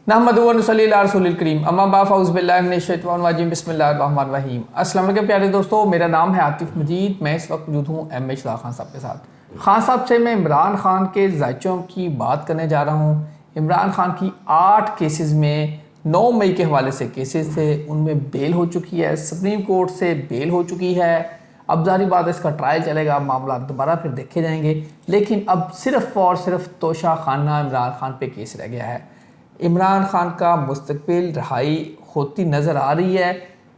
नहमदुहु व नसल्ली अला रसूलिल करीम अम्मा बाद फ़ऊज़ु बिल्लाहि मिनश शैतानिर रजीम बिस्मिल्लाहिर रहमानिर रहीम। अस्सलाम वालेकुम प्यारे दोस्तों, मेरा नाम है आतिफ मजीद। मैं इस वक्त मौजूद हूँ एम शाह खान साहब के साथ। खान साहब से मैं इमरान खान के जायचों की बात करने जा रहा हूँ। इमरान खान की 8 केसेस में 9 मई के हवाले से केसेस थे, उनमें बेल हो चुकी है, सुप्रीम कोर्ट से बेल हो चुकी है। अब जारी बात इसका ट्रायल चलेगा, मामला दोबारा फिर देखे जाएंगे, लेकिन अब सिर्फ और सिर्फ तोशा खाना इमरान खान पे केस रह गया है। इमरान खान का मुस्तकबिल रहाई होती नज़र आ रही है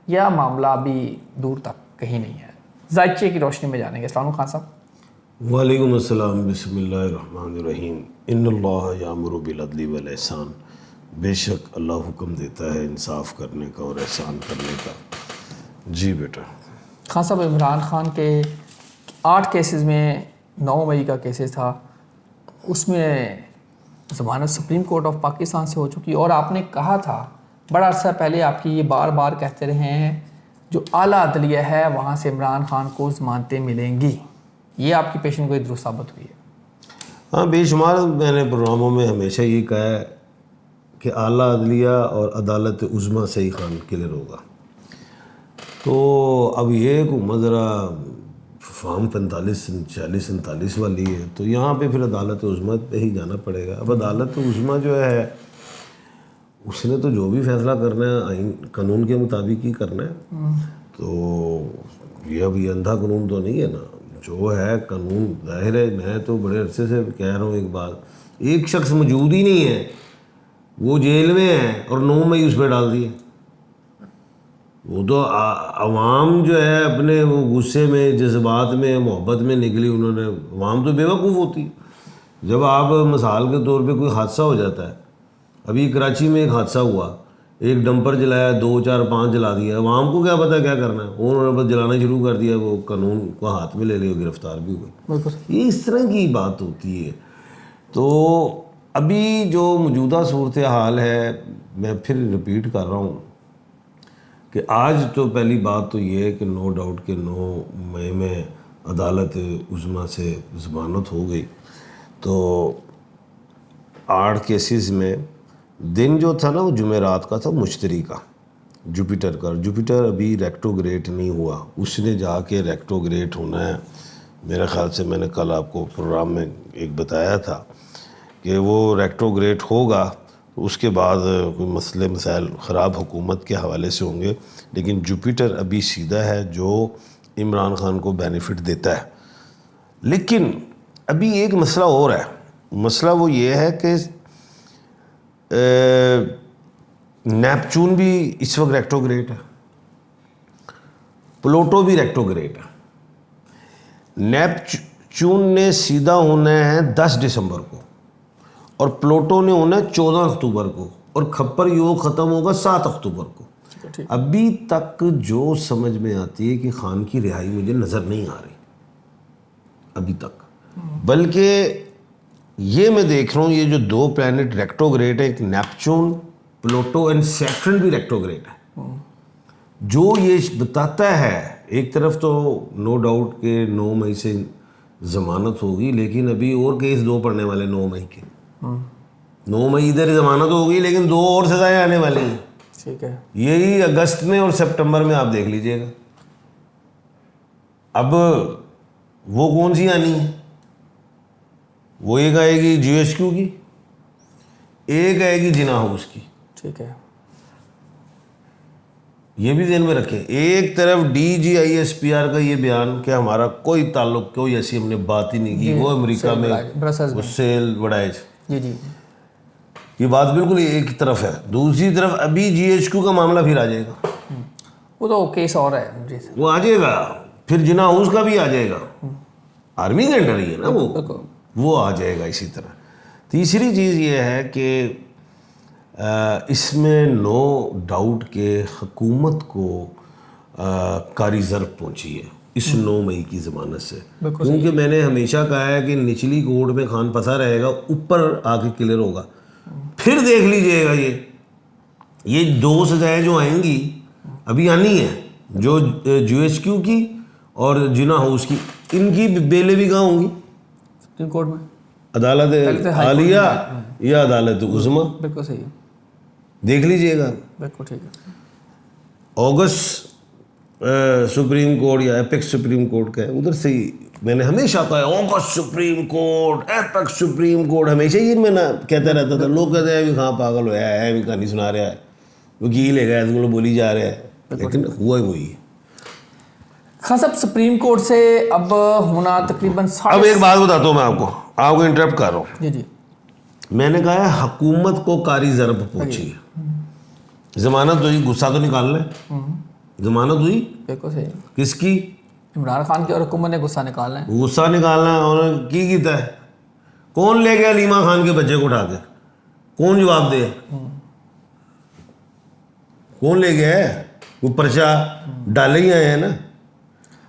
या मामला अभी दूर तक कहीं नहीं है, जायचे की रोशनी में जानेंगे। अस्सलाम वालेकुम खान साहब। वालेकुम अस्सलाम, बिस्मिल्लाहिर्रहमानिर्रहीम। इन्नल्लाह यामुरु बिल अदली वल एहसान। बेशक अल्लाह हुक्म देता है इंसाफ करने का और एहसान करने का। जी बेटा। खान साहब, इमरान खान के 8 केसेस में 9 मई का केसेस था, उसमें ज़मानत सुप्रीम कोर्ट ऑफ पाकिस्तान से हो चुकी, और आपने कहा था बड़ा अर्सा पहले, आपकी ये बार बार कहते रहे हैं, जो आला अदलिया है वहाँ से इमरान खान को ज़मानतें मिलेंगी। ये आपकी पेशन गोई दुरुस्त साबित हुई है। हाँ, बेशुमार मैंने प्रोग्रामों में हमेशा ये कहा है कि आला अदलिया और अदालत उज़्मा से ही खान क्लियर होगा। तो अब ये हुकूमत ज़रा फार्म 45, 46, 47 वाली है, तो यहाँ पे फिर अदालत उज़्मा पे ही जाना पड़ेगा। अब अदालत उज़्मा जो है उसने तो जो भी फैसला करना है आइन कानून के मुताबिक ही करना है। तो ये अब ये अंधा कानून तो नहीं है ना, जो है कानून ज़ाहिर है। मैं तो बड़े अरसे से कह रहा हूँ एक बात, एक शख्स मौजूद ही नहीं है, वो जेल में है और 9 मई उस पर डाल दिए। वो तो अवाम जो है अपने वो गुस्से में, जज्बात में, मोहब्बत में निकली उन्होंने। अवाम तो बेवकूफ़ होती है। जब आप मिसाल के तौर पे कोई हादसा हो जाता है, अभी कराची में एक हादसा हुआ, एक डंपर जलाया, 2, 4, 5 जला दिया। अवाम को क्या पता क्या करना है, उन्होंने बस जलाना शुरू कर दिया, वो कानून को हाथ में ले लिया, गिरफ्तार भी हुए। ये इस तरह की बात होती है। तो अभी जो मौजूदा सूरत हाल है, मैं फिर रिपीट कर रहा हूँ कि आज तो पहली बात तो ये है कि नो डाउट कि 9 मई में अदालत उज़्मा से ज़मानत हो गई। तो 8 केसेस में दिन जो था ना, वो जुमेरात का था, मुश्तरी का, जुपिटर का। जुपिटर अभी रेक्टोग्रेट नहीं हुआ, उसने जाके रेक्टोग्रेट होना है। मेरे ख्याल से मैंने कल आपको प्रोग्राम में एक बताया था कि वो रेक्टोग्रेट होगा, उसके बाद कोई मसले मसाइल ख़राब हुकूमत के हवाले से होंगे। लेकिन जुपिटर अभी सीधा है, जो इमरान खान को बेनिफिट देता है। लेकिन अभी एक मसला और है। मसला वो ये है कि नेपच्यून भी इस वक्त रेक्टोग्रेट है, प्लूटो भी रेक्टोग्रेट है। नेपच्यून ने सीधा होना है 10 दिसंबर को और प्लूटो ने होना है 14 अक्टूबर को, और खप्पर योग ख़त्म होगा 7 अक्टूबर को। अभी तक जो समझ में आती है कि खान की रिहाई मुझे नज़र नहीं आ रही अभी तक। बल्कि ये मैं देख रहा हूँ, ये जो 2 प्लैनेट रेक्टोग्रेट है, एक नेपच्यून, प्लूटो एंड सैटर्न भी रेक्टोग्रेट है, जो ये बताता है एक तरफ तो नो डाउट के 9 मई से ज़मानत होगी, लेकिन अभी और केस 2 पड़ने वाले 9 मई के। 9 मई इधर ज़मानत होगी, लेकिन 2 और सज़ाएँ आने वाली हैं। ठीक है, यही अगस्त में और सितंबर में आप देख लीजिएगा। अब वो कौन सी आनी है? वो एक आएगी GHQ की, एक आएगी जिना हाउस की। ठीक है, ये भी ध्यान में रखें। एक तरफ DGISPR का ये बयान कि हमारा कोई ताल्लुक, कोई ऐसी हमने बात ही नहीं की, वो अमेरिका में उससे बढ़ाए, जी जी, ये बात बिल्कुल एक तरफ है। दूसरी तरफ अभी GHQ का मामला फिर आ जाएगा, वो तो केस और है जी, वो आ जाएगा। फिर जिना हाउस का भी आ जाएगा, आर्मी के अंडर ही है ना वो आ जाएगा इसी तरह। तीसरी चीज़ ये है कि इसमें नो डाउट के हुकूमत को कारी ज़रब पहुँची है इस 9 मई की ज़मानत से, क्योंकि मैंने हमेशा कहा है कि निचली कोर्ट में खान फंसा रहेगा, ऊपर आके क्लियर होगा। फिर देख लीजिएगा, ये 2 सजाएँ जो आएंगी अभी आनी है, जो GHQ की और जिना हाउस की, इनकी बेलें भी कहाँ होंगी? सुप्रीम कोर्ट में, अदालत आलिया या अदालत उज़्मा। बिल्कुल सही है। देख लीजिएगा। बिल्कुल ठीक है। ऑगस्ट सुप्रीम कोर्ट या एपेक्स सुप्रीम कोर्ट का है, उधर से ही मैंने हमेशा कहा August supreme court, apex supreme court, हमेशा ही मैं ना कहता रहता था। लोग कहते हैं कहाँ पागल होया है, भी कहानी सुना रहा है, वकील है तुम लोग बोली जा रहे हैं, लेकिन हुआ ही वही है। खान साहब सुप्रीम कोर्ट से अब होना तकरीबन अब एक बात बताता हूँ मैं आपको इंटरप्ट कर रहा हूँ। जी जी। मैंने कहा है हुकूमत को कारी ज़रब पहुँची, जमानत हुई, गुस्सा तो निकाल ले, जमानत हुई, बिल्कुल सही। किसकी? इमरान खान की और हुकूमत ने गुस्सा निकालना है। गुस्सा निकालना है। और की कीता है? कौन ले गया लीमा खान के बच्चे को उठा के? कौन जवाब दे? कौन ले गया है? वो पर्चा डाले ही आए हैं ना।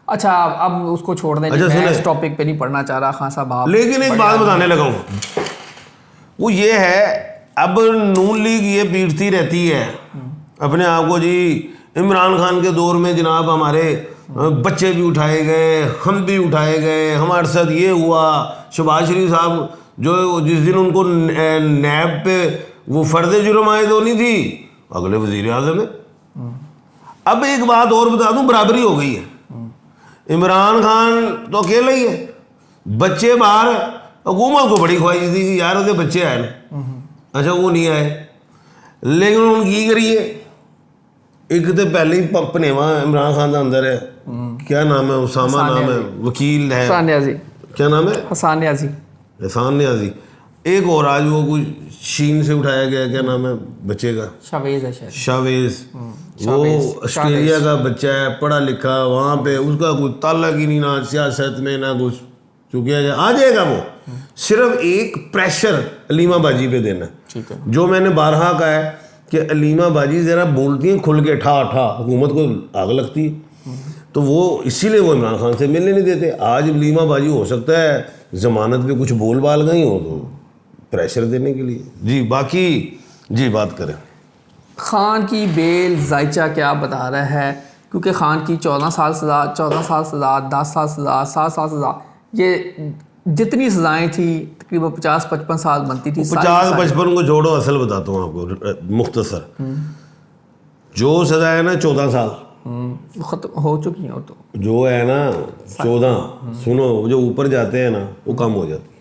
अच्छा अब उसको छोड़ दें, अच्छा, मैं इस टॉपिक पे नहीं पढ़ना चाह रहा खान साहब आप। लेकिन एक बात बताने लगा हूँ, वो ये है, अब नून लीग ये पीटती रहती है अपने आप को, जी इमरान खान के दौर में जनाब हमारे बच्चे भी उठाए गए, हम भी उठाए गए, हमारे साथ ये हुआ। शहबाज शरीफ साहब जो जिस दिन उनको नैब पे वो फर्द जुर्म आयद होनी थी, अगले वजीर आज़म है। अब एक बात और बता दूं, बराबरी हो गई है। इमरान खान तो अकेला ही है, बच्चे बाहर, हुकूमत को बड़ी ख्वाहिश थी कि यार उसके बच्चे आए ना, अच्छा वो नहीं आए, लेकिन उनकी करिए। एक तो पहले ही पनेवा इमरान खान का अंदर है, क्या नाम है, उसामा नाम है, वकील है, हसन न्याजी, क्या नाम है, हसन न्याजी, एहसान न्याजी। एक और आज वो कोई चीन से उठाया गया, क्या नाम है बच्चे का, शावेज है शायद, शावेज, वो ऑस्ट्रेलिया का बच्चा है, पढ़ा लिखा, वहाँ पे उसका कोई ताल्लुक ही नहीं ना सियासत में ना कुछ, चूंकि आ जाएगा वो। सिर्फ एक प्रेशर अलीमा बाजी पे देना, ठीक है। जो मैंने बारहा कहा है कि अलीमा बाजी ज़रा बोलती हैं खुल के, ठा ठा, हुकूमत को आग लगती है, तो वो इसीलिए वो इमरान खान से मिलने नहीं देते। आज अलीमा बाजी हो सकता है ज़मानत पे कुछ बोल बाल गई हो तो प्रेशर देने के लिए। जी बाकी जी बात करें, खान की बेल जायचा क्या बता रहा है, क्योंकि खान की 14 साल सज़ा, 14 साल सज़ा, 10 साल सज़ा, 7 साल सज़ा, ये जितनी सज़ाएँ थी तकरीबन 50-55 साल बनती थी। 50-55 को जोड़ो, असल बताता हूँ आपको मुख्तसर, जो सज़ा है ना 14 साल ख़त्म हो चुकी है, तो जो है ना 14, सुनो जो ऊपर जाते हैं ना वो कम हो जाती,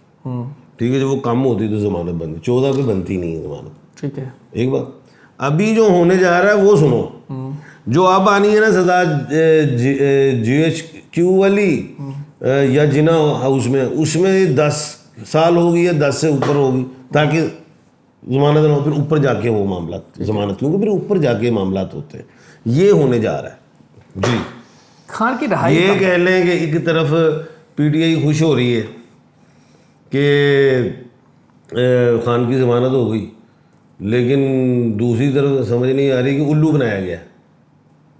ठीक है, जब वो कम होती तो ज़मानत बनती, 14 पे बनती नहीं है ज़मानत, ठीक है। एक बात अभी जो होने जा रहा है वो सुनो, जो अब आनी है ना सज़ा GHQ वाली या जिना हाउस में, उसमें 10 साल होगी या 10 से ऊपर होगी, ताकि ज़मानत ना हो, फिर ऊपर जाके वो मामला ज़मानत, क्योंकि फिर ऊपर जाके मामला होते हैं। ये होने जा रहा है जी। खान की रहाई, ये कह लें कि एक तरफ PTI खुश हो रही है कि खान की ज़मानत हो गई, लेकिन दूसरी तरफ समझ नहीं आ रही कि उल्लू बनाया गया।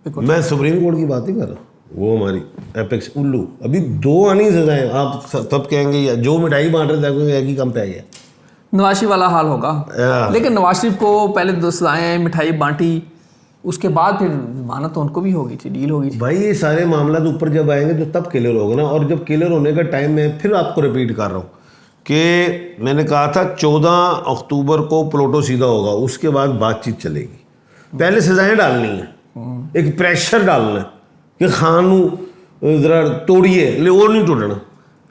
मैं सुप्रीम कोर्ट की बात ही कर रहा हूँ, वो हमारी एपेक्स उल्लू। अभी 2 आनी सजाएं, आप तब कहेंगे या जो मिठाई बांट रहे थे एक ही कम पे गया। नवाशी वाला हाल होगा, लेकिन नवाज शरीफ को पहले 2 सजाएं, मिठाई बांटी, उसके बाद फिर जमानत तो उनको भी होगी थी, डील होगी थी। भाई ये सारे मामला तो ऊपर जब आएंगे तो तब क्लियर होगा ना, और जब क्लियर होने का टाइम में फिर आपको रिपीट कर रहा हूँ कि मैंने कहा था 14 अक्टूबर को प्लोटो सीधा होगा, उसके बाद बातचीत चलेगी। पहले सजाएं डालनी है, एक प्रेशर डालना है कि खान ज़रा तोड़िए, ले और नहीं तोड़ना।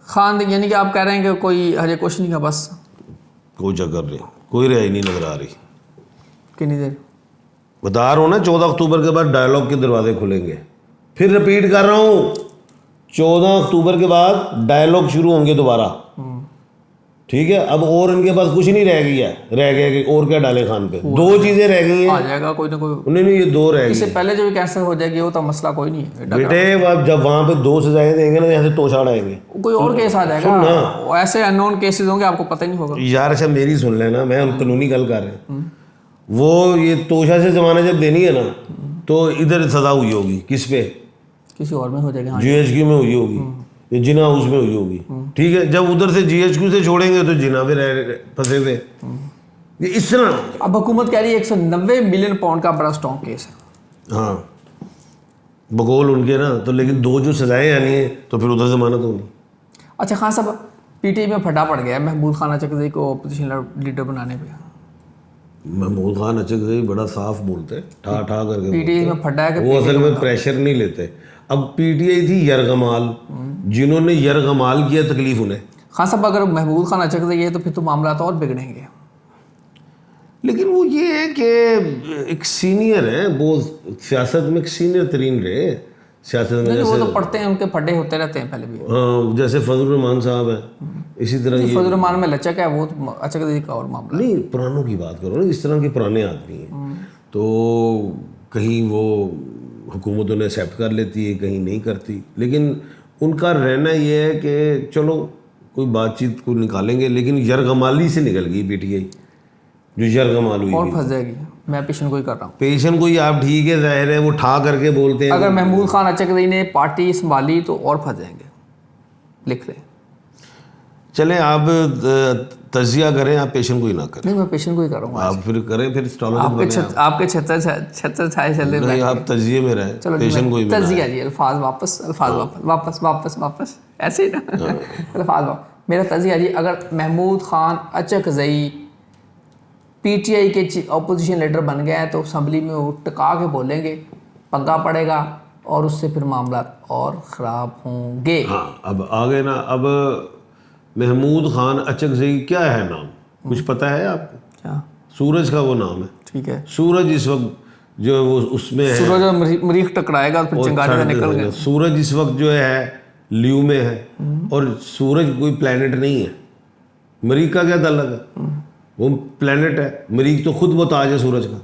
खान यानी कि आप कह रहे हैं कि कोई हजे कुछ नहीं का, बस कोई चक्कर नहीं, कोई रिहाई नहीं नजर आ रही। कितनी देर बता रहा हूँ ना, 14 अक्टूबर के बाद डायलॉग के दरवाजे खुलेंगे। फिर रिपीट कर रहा हूँ, 14 अक्टूबर के बाद डायलॉग शुरू होंगे दोबारा, ठीक है। अब और इनके पास कुछ नहीं रह गया, रह गया कि और क्या डाले खान पे, 2 चीज़ें रह गई हैं, आ जाएगा कोई ना कोई। नहीं ये 2 रह गई। इससे पहले जो कैंसिल हो जाएगी वो तो मसला कोई नहीं है बेटे, अब जब वहाँ पे 2 सजाएं देंगे ना, यहाँ से तोशाड़ आएंगे, कोई और केस आ जाएगा, ऐसे अननोन केसेस होंगे, आपको पता ही नहीं होगा यार। अच्छा मेरी सुन लेना, मैं हम कानूनी गल कर रहे हैं, वो ये तोशा से जमाना जब देनी है ना, तो इधर सजा हुई होगी, किस पे, किसी और में हो जाएगा, GHQ में हुई होगी, ये जिना हाउस में हुई होगी, ठीक है। जब उधर से GHQ से छोड़ेंगे तो जिना पे फंसे हुए, ये इस तरह। अब हुकूमत कह रही है 190 मिलियन पाउंड का बड़ा स्ट्रॉन्ग केस है। हाँ बगौल उनके ना, तो लेकिन 2 जो सजाएं आनी है तो फिर उधर जमानत होगी। अच्छा खान साहब, PTI में फटा पड़ गया महमूद खान चकजई को अपोजिशन लीडर बनाने पे, महमूद खान अचकज़ई बड़ा साफ बोलते हैं, ठा ठा करके पीटीआई में फटा है कि वो असल में प्रेशर नहीं लेते। अब पीटीआई थी यरगमाल, जिन्होंने यरगमाल किया तकलीफ उन्हें। खान साहब अगर महमूद खान अचकज़ई है तो फिर तो मामला तो और बिगड़ेंगे। लेकिन वो ये है कि एक सीनियर है, वो सियासत में एक सीनियर तरीन रहे सियासत में। नहीं, जैसे वो तो पढ़ते हैं, उनके फटे होते रहते हैं पहले भी। हाँ, जैसे फजल रहमान साहब हैं, इसी तरह ये फजल रहमान में लचक है, वो तो अचकज़ई का और मामला। नहीं, पुरानों की बात करो ना, इस तरह के पुराने आदमी हैं तो कहीं वो हुकूमत उन्हें एक्सेप्ट कर लेती है, कहीं नहीं करती, लेकिन उनका रहना ये है कि चलो कोई बातचीत को निकालेंगे, लेकिन यरगमाली से निकल गई पीटीआई, जो यरगमाल हुई और फंस जाएगी। मैं पेशन को ही कर रहा हूँ। पेशन को ही आप ठीक है, जाहिर है वो ठा करके बोलते हैं। अगर महमूद खान अचकज़ई ने पार्टी संभाली तो और फंस जाएंगे, लिख लें। चलें, आप तजिया करें, आप पेशन को ही ना करें। नहीं, मैं पेशन को ही कर रहा हूँ। आप फिर करें, फिर एस्ट्रोलॉजर आपके छत्तर छाए चले। नहीं, आप तजिए में रहें, चलो पेशन को ही तजिया जी, अल्फाज वापस, अल्फाज वापस वापस वापस ऐसे ही ना। अल्फाज वापस। मेरा तजिया जी, अगर महमूद खान अचकज़ई पीटीआई के अपोजिशन लीडर बन गए हैं तो असम्बली में वो टिका के बोलेंगे, पंगा पड़ेगा और उससे फिर मामला और ख़राब होंगे। हाँ, अब आगे ना, अब महमूद खान अचकज़ई क्या है नाम, कुछ पता है आपको? क्या? सूरज का वो नाम है। ठीक है। सूरज इस वक्त जो है वो उसमें है, सूरज मरीख टकराएगा और फिर चिंगारी से निकल गया। सूरज इस वक्त जो है ल्यू में है, और सूरज कोई प्लेनेट नहीं है। मरीख का क्या ताल्लुक है? वो प्लेनेट है, मरीख तो खुद मुताज है सूरज का।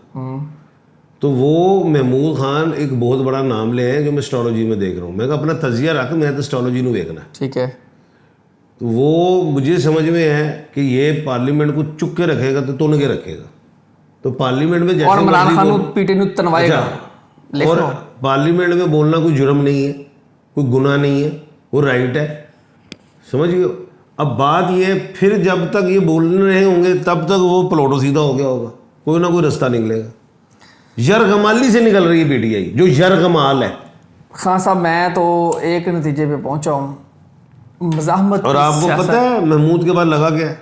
तो वो महमूद खान एक बहुत बड़ा नाम ले हैं जो मैं एस्ट्रोलॉजी में देख रहा हूँ। मैं अपना तजिया रख, मैं तो एस्ट्रोलॉजी में देखना। ठीक है। तो वो मुझे समझ में है कि ये पार्लियामेंट को चुप के रखेगा तो तुन के रखेगा। तो पार्लियामेंट में जैसे और इमरान खान पीटे नु तनवाएगा। और पार्लियामेंट में बोलना कोई जुर्म नहीं है, कोई गुनाह नहीं है, वो राइट है, समझ गए। अब बात ये, फिर जब तक ये बोल रहे होंगे तब तक वो पलोटो सीधा हो गया होगा, कोई ना कोई रास्ता निकलेगा। यरगमाली से निकल रही है पीटीआई, जो यरगमाल है। खान साहब, मैं तो एक नतीजे पे पहुंचा हूँ, मज़ाहमत। और आपको पता है महमूद के बाद लगा क्या है?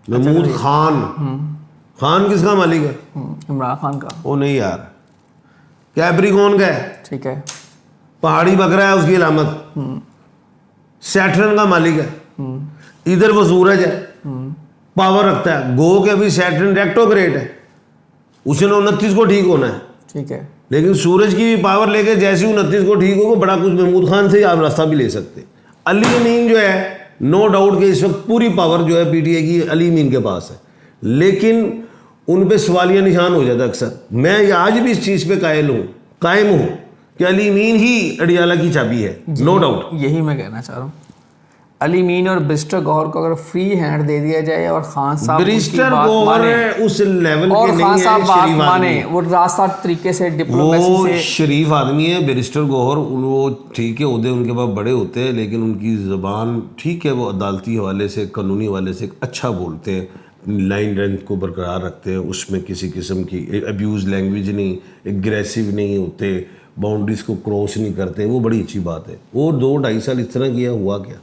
महमूद खान। खान किसका मालिक है? इमरान खान का। वो नहीं यार, कैप्रिकॉर्न का है। ठीक है। पहाड़ी बकरा है उसकी अलामत। सैटर्न का मालिक है। इधर वो सूरज है, पावर रखता है। गो के अभी सैटर्न रेक्टोग्रेट है, उसने 29 को ठीक होना है। ठीक है। लेकिन सूरज की भी पावर लेके जैसे 29 को ठीक होगा, बड़ा कुछ महमूद खान से ही आप रास्ता भी ले सकते। अली अमीन जो है, नो डाउट कि इस वक्त पूरी पावर जो है पीटीआई की अली अमीन के पास है, लेकिन उन पे सवालिया निशान हो जाता अक्सर। मैं आज भी इस चीज़ पे कायम हूँ कि अली अमीन ही अडियाला की चाबी है, नो डाउट। यही मैं कहना चाह रहा हूँ। अली मीन और बैरिस्टर गौहर को अगर फ्री हैंड दे दिया जाए और खान साहब बैरिस्टर गौहर उस लेवल के नहीं है, शरीफ आदमी, वो रास्ता तरीके से डिप्लोमेसी से शरीफ आदमी है बैरिस्टर गौहर। वो ठीक है, उहदे उनके पास बड़े होते हैं, लेकिन उनकी ज़बान ठीक है, वो अदालती हवाले से, कानूनी हवाले से अच्छा बोलते हैं, लाइन लेंथ को बरकरार रखते हैं, उसमें किसी किस्म की अब्यूज़ लैंग्वेज नहीं, एग्रेसिव नहीं होते, बाउंड्रीज को क्रॉस नहीं करते, वो बड़ी अच्छी बात है। वो 2-2.5 साल इस तरह किया, हुआ क्या?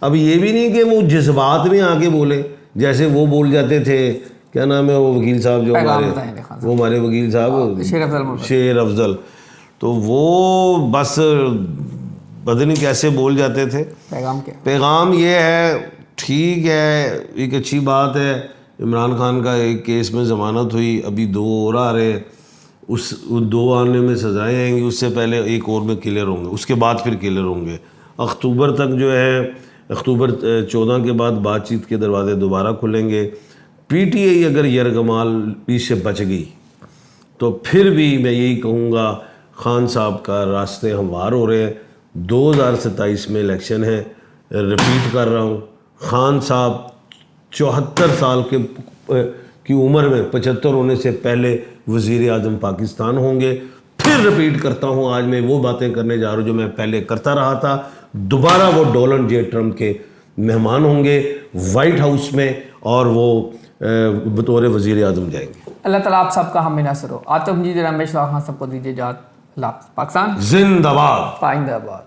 अब ये भी नहीं कि वो जज्बात में आके बोले, जैसे वो बोल जाते थे, क्या नाम है वो वकील साहब जो हमारे वकील साहब शेर अफजल, तो वो बस पता नहीं कैसे बोल जाते थे। पैगाम ये है, ठीक है, एक अच्छी बात है, इमरान खान का एक केस में ज़मानत हुई, अभी 2 और आ रहे, उस 2 आने में सज़ाएँ आएंगी, उससे पहले एक और में क्लियर होंगे, उसके बाद फिर क्लियर होंगे। अक्टूबर तक जो है, अक्टूबर 14 के बाद बातचीत के दरवाजे दोबारा खुलेंगे। पीटीआई अगर यरगमाली से बच गई तो फिर भी मैं यही कहूँगा, खान साहब का रास्ते हमवार हो रहे हैं। 2027 में इलेक्शन है, रिपीट कर रहा हूँ, खान साहब 74 साल की उम्र में 75 होने से पहले वज़ीर आज़म पाकिस्तान होंगे। फिर रिपीट करता हूँ, आज मैं वो बातें करने जा रहा हूँ जो मैं पहले करता रहा था। दोबारा वो डोनाल्ड जे ट्रम्प के मेहमान होंगे वाइट हाउस में, और वो बतौर वज़ीर आज़म जाएंगे। अल्लाह ताला आप सबका हम नासिर हो। आतिफ मजीद, रमेश खान सबको दीजिए इजाज़त। पाकिस्तान जिंदाबाद, पाइंदाबाद।